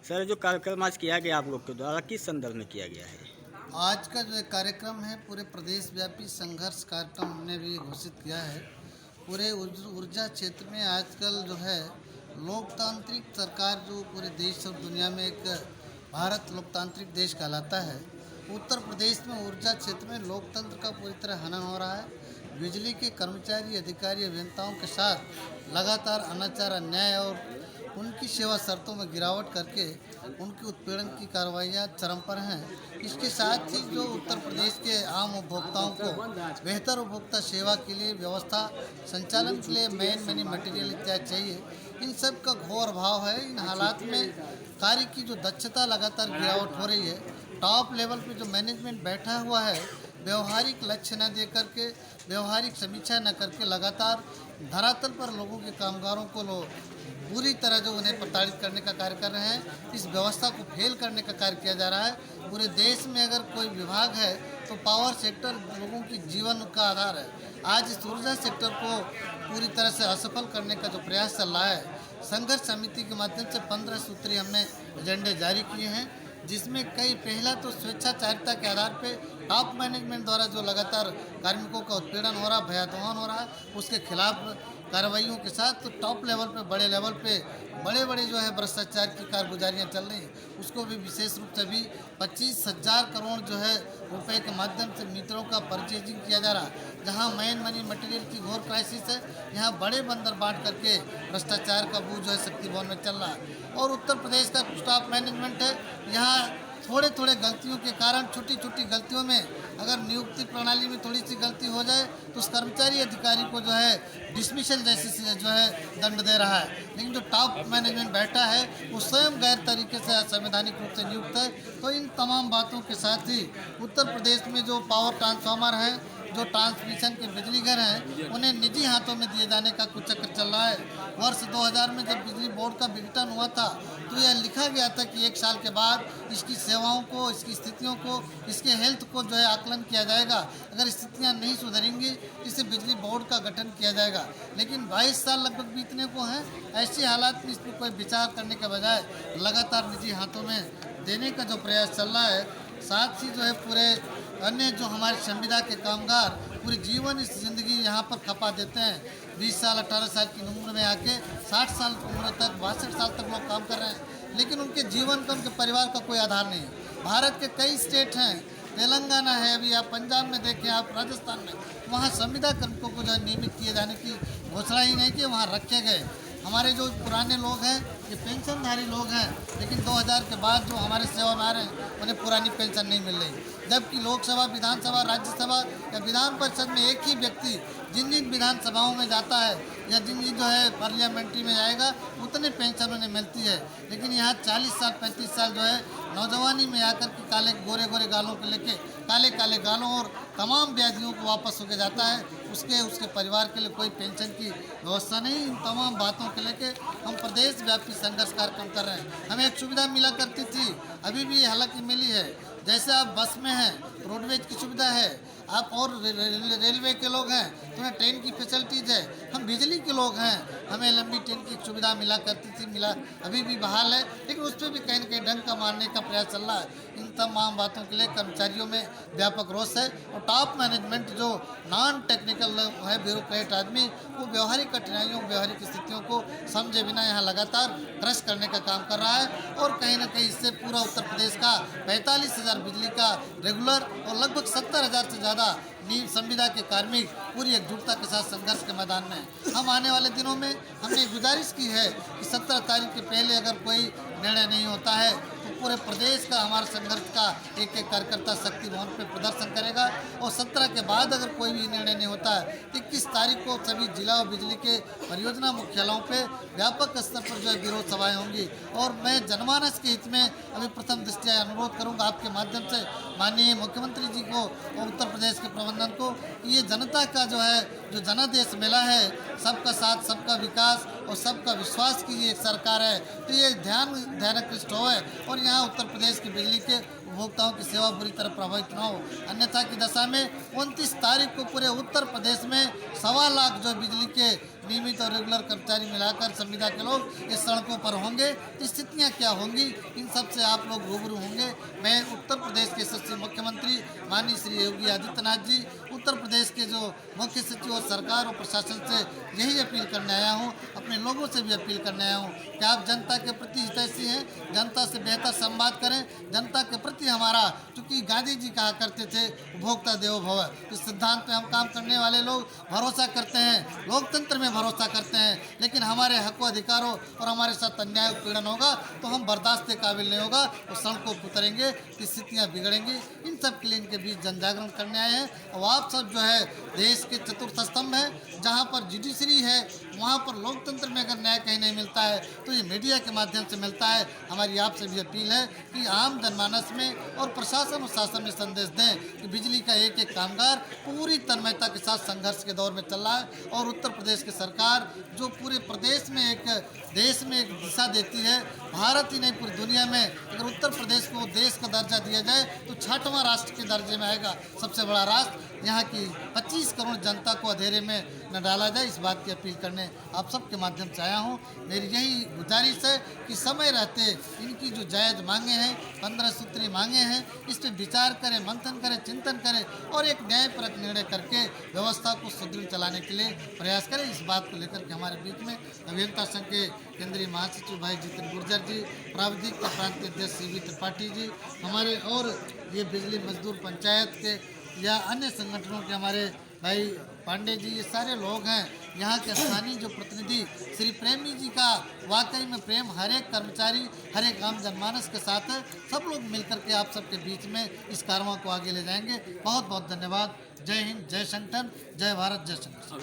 Sir, जो कार्यक्रम आज किया गया आप लोग के द्वारा किस संदर्भ में किया गया है? आज का जो कार्यक्रम है पूरे प्रदेश व्यापी संघर्ष कार्यक्रम हमने भी घोषित किया है। पूरे ऊर्जा क्षेत्र में आजकल जो है लोकतांत्रिक सरकार जो पूरे देश और दुनिया में एक भारत लोकतांत्रिक देश कहलाता है। उत्तर प्रदेश में ऊर्जा क्षेत्र में लोकतंत्र का पूरी तरह हनन हो रहा है। बिजली के कर्मचारी, अधिकारी, अभियंताओं के साथ लगातार अनाचार, अन्याय और उनकी सेवा शर्तों में गिरावट करके उनकी उत्पीड़न की कार्रवाइयाँ चरम पर हैं। इसके साथ ही जो उत्तर प्रदेश के आम उपभोक्ताओं को बेहतर उपभोक्ता सेवा के लिए व्यवस्था संचालन के लिए मनी मटेरियल इत्यादि चाहिए, इन सब का घोर अभाव है। इन हालात में कार्य की जो दक्षता लगातार गिरावट हो रही है। टॉप लेवल पे जो मैनेजमेंट बैठा हुआ है, व्यवहारिक लक्ष्य न दे करके, व्यवहारिक समीक्षा न करके लगातार धरातल पर लोगों के कामगारों को पूरी तरह जो उन्हें प्रताड़ित करने का कार्य कर रहे हैं। इस व्यवस्था को फेल करने का कार्य किया जा रहा है। पूरे देश में अगर कोई विभाग है तो पावर सेक्टर लोगों की जीवन का आधार है। आज इस ऊर्जा सेक्टर को पूरी तरह से असफल करने का जो प्रयास चल रहा है, संघर्ष समिति के माध्यम से 15 सूत्री हमने एजेंडे जारी किए हैं, जिसमें कई पहला तो स्वेच्छाचारिता के आधार पे टॉप मैनेजमेंट द्वारा जो लगातार कार्मिकों का उत्पीड़न हो रहा, भयावह हो रहा है, उसके खिलाफ कार्रवाइयों के साथ तो टॉप लेवल पे, बड़े लेवल पे बड़े जो है भ्रष्टाचार की कारगुजारियाँ चल रही हैं, उसको भी विशेष रूप से भी 25,000 करोड़ जो है रुपए के माध्यम से मीटरों का परचेजिंग किया जा रहा है। जहाँ मनी मटेरियल की घोर क्राइसिस है, यहाँ बड़े बंदर बांट करके भ्रष्टाचार का बोझ जो है शक्ति भवन में चल रहा है। और उत्तर प्रदेश का टॉप मैनेजमेंट है, यहाँ थोड़े गलतियों के कारण, छोटी गलतियों में अगर नियुक्ति प्रणाली में थोड़ी सी गलती हो जाए तो उस कर्मचारी अधिकारी को जो है डिसमिसल जैसे जो है दंड दे रहा है। लेकिन जो टॉप मैनेजमेंट बैठा है वो स्वयं गैर तरीके से असंवैधानिक रूप से नियुक्त है। तो इन तमाम बातों के साथ ही उत्तर प्रदेश में जो पावर ट्रांसफार्मर है, जो ट्रांसमिशन के बिजली घर हैं, उन्हें निजी हाथों में दिए जाने का कुछ चक्कर चल रहा है। वर्ष 2000 में जब बिजली बोर्ड का विघटन हुआ था तो यह लिखा गया था कि 1 साल के बाद इसकी सेवाओं को, इसकी स्थितियों को, इसके हेल्थ को जो है आकलन किया जाएगा। अगर स्थितियां नहीं सुधरेंगी इसे बिजली बोर्ड का गठन किया जाएगा। लेकिन 22 साल लगभग बीतने को हैं। ऐसे हालात में इस पर कोई विचार करने के बजाय लगातार निजी हाथों में देने का जो प्रयास चल रहा है, साथ ही जो है पूरे अन्य जो हमारे संविदा के कामगार पूरे जीवन इस ज़िंदगी यहाँ पर खपा देते हैं। 20 साल 18 साल की उम्र में आके 60 साल की उम्र तक, 62 साल तक लोग काम कर रहे हैं, लेकिन उनके जीवन का, उनके परिवार का कोई आधार नहीं है। भारत के कई स्टेट हैं, तेलंगाना है, अभी आप पंजाब में देखें, आप राजस्थान में, वहाँ संविदा कर्मिकों को जो है नियमित किए जाने की घोषणा ही नहीं की, वहाँ रखे गए। हमारे जो पुराने लोग हैं, ये पेंशनधारी लोग हैं, लेकिन 2000 के बाद जो हमारे सेवा में आ रहे हैं उन्हें पुरानी पेंशन नहीं मिल रही। जबकि लोकसभा, विधानसभा, राज्यसभा या विधान परिषद में एक ही व्यक्ति जिन विधानसभाओं में जाता है या जिन जो है पार्लियामेंट्री में जाएगा उतने पेंशन उन्हें मिलती है। लेकिन यहाँ 40 साल 35 साल जो है नौजवानी में आकर के काले गोरे गालों को लेके, काले गालों और तमाम व्याधियों को वापस होके जाता है। उसके परिवार के लिए कोई पेंशन की व्यवस्था नहीं। इन तमाम बातों के लेके हम प्रदेश व्यापी संघर्ष कार्यक्रम कर रहे हैं। हमें एक सुविधा मिला करती थी, अभी भी हालांकि मिली है। जैसे आप बस में हैं, रोडवेज की सुविधा है, आप और रेलवे के लोग हैं तो उन्हें ट्रेन की फैसिलिटीज़ है। हम बिजली के लोग हैं, हमें लंबी ट्रेन की सुविधा मिला करती थी, मिला, अभी भी बहाल है, लेकिन उस पर भी कहीं न कहीं डंक का मारने का प्रयास चल रहा है। इन तमाम बातों के लिए कर्मचारियों में व्यापक रोष है और टॉप मैनेजमेंट जो नॉन टेक्निकल है, ब्यूरोक्रेट आदमी, वो व्यवहारिक कठिनाइयों, व्यवहारिक स्थितियों को समझे बिना यहाँ लगातार क्रश करने का काम कर रहा है। और कहीं ना कहीं इससे पूरा उत्तर प्रदेश का 45,000 बिजली का रेगुलर और लगभग 70,000 से ज़्यादा नीम संविदा के कार्मिक पूरी एकजुटता के साथ संघर्ष के मैदान में। हम आने वाले दिनों में हमने गुजारिश की है कि 17 तारीख के पहले अगर कोई निर्णय नहीं होता है तो पूरे प्रदेश का हमारा संघर्ष का एक कार्यकर्ता शक्ति भवन पे प्रदर्शन करेगा। और 17 के बाद अगर कोई भी निर्णय नहीं होता है, 21 तारीख को सभी जिला और बिजली के परियोजना मुख्यालयों पे व्यापक स्तर पर जो है विरोध सभाएं होंगी। और मैं जनमानस के हित में अभी प्रथम दृष्टया अनुरोध करूंगा आपके माध्यम से माननीय मुख्यमंत्री जी को और उत्तर प्रदेश के प्रबंधन को, ये जनता का जो है जो जनादेश मेला है, सबका साथ, सबका विकास और सबका विश्वास की ये एक सरकार है, तो ये ध्यानाकृष्ट हो है और यहाँ उत्तर प्रदेश की बिजली के उपभोक्ताओं की सेवा बुरी तरह प्रभावित न हो। अन्यथा की दशा में 29 तारीख को पूरे उत्तर प्रदेश में 1.25 लाख जो बिजली के नियमित और रेगुलर कर्मचारी मिलाकर संविदा के लोग इस सड़कों पर होंगे, स्थितियाँ क्या होंगी, इन सब से आप लोग रूबरू होंगे। मैं उत्तर प्रदेश के यशस्वी मुख्यमंत्री माननीय श्री योगी आदित्यनाथ जी, उत्तर प्रदेश के जो मुख्य सचिव और सरकार और प्रशासन से यही अपील करने आया हूँ, अपने लोगों से भी अपील करने आया हूँ कि आप जनता के प्रति हितैषी हैं, जनता से बेहतर संवाद करें, जनता के प्रति हमारा, चूँकि गांधी जी कहा करते थे उपभोक्ता देवो भव, इस सिद्धांत पे हम काम करने वाले लोग भरोसा करते हैं, लोकतंत्र में भरोसा करते हैं, लेकिन हमारे हक अधिकारों और हमारे साथ अन्याय उत्पीड़न होगा तो हम बर्दाश्त के काबिल नहीं होगा, तो सड़कों पर उतरेंगे, स्थितियाँ बिगड़ेंगी। इन सब के लिए इनके बीच जन जागरण करने आए हैं। और आप सब जो है देश के चतुर्थ स्तंभ है, जहाँ पर जुडिशरी है, वहाँ पर लोकतंत्र में अगर न्याय कहीं नहीं मिलता है तो ये मीडिया के माध्यम से मिलता है। हमारी आपसे भी अपील है कि आम जनमानस में और प्रशासन और शासन में संदेश दें कि बिजली का एक एक कामगार पूरी तन्मयता के साथ संघर्ष के दौर में चल रहा है, और उत्तर प्रदेश की सरकार जो पूरे प्रदेश में एक देश में एक दिशा देती है, भारत ही नहीं पूरी दुनिया में, अगर उत्तर प्रदेश को देश का दर्जा दिया जाए तो 6वां राष्ट्र के दर्जे में आएगा, सबसे बड़ा राष्ट्र। यहाँ की 25 करोड़ जनता को अंधेरे में न डाला जाए, इस बात की अपील करने आप सबके माध्यम से आया हूँ। मेरी यही गुजारिश है कि समय रहते इनकी जो जायज़ मांगे हैं, 15 सूत्री मांगे हैं, इस पर विचार करें, मंथन करें, चिंतन करें और एक न्यायपरक निर्णय करके व्यवस्था को सुदृढ़ चलाने के लिए प्रयास करें। इस बात को लेकर के हमारे बीच में अभियंता संघ के केंद्रीय महासचिव भाई जितेंद्र गुर्जर जी, प्राविधिक के प्रांतीय अध्यक्ष सीवी त्रिपाठी जी, हमारे और ये बिजली मजदूर पंचायत के या अन्य संगठनों के हमारे भाई पांडे जी, ये सारे लोग हैं। यहाँ के स्थानीय जो प्रतिनिधि श्री प्रेमी जी का वाकई में प्रेम हर एक कर्मचारी, हर एक आम जनमानस के साथ है। सब लोग मिलकर के आप सबके बीच में इस कारवां को आगे ले जाएंगे। बहुत बहुत धन्यवाद। जय हिंद, जय संगठन, जय भारत, जय संगठन।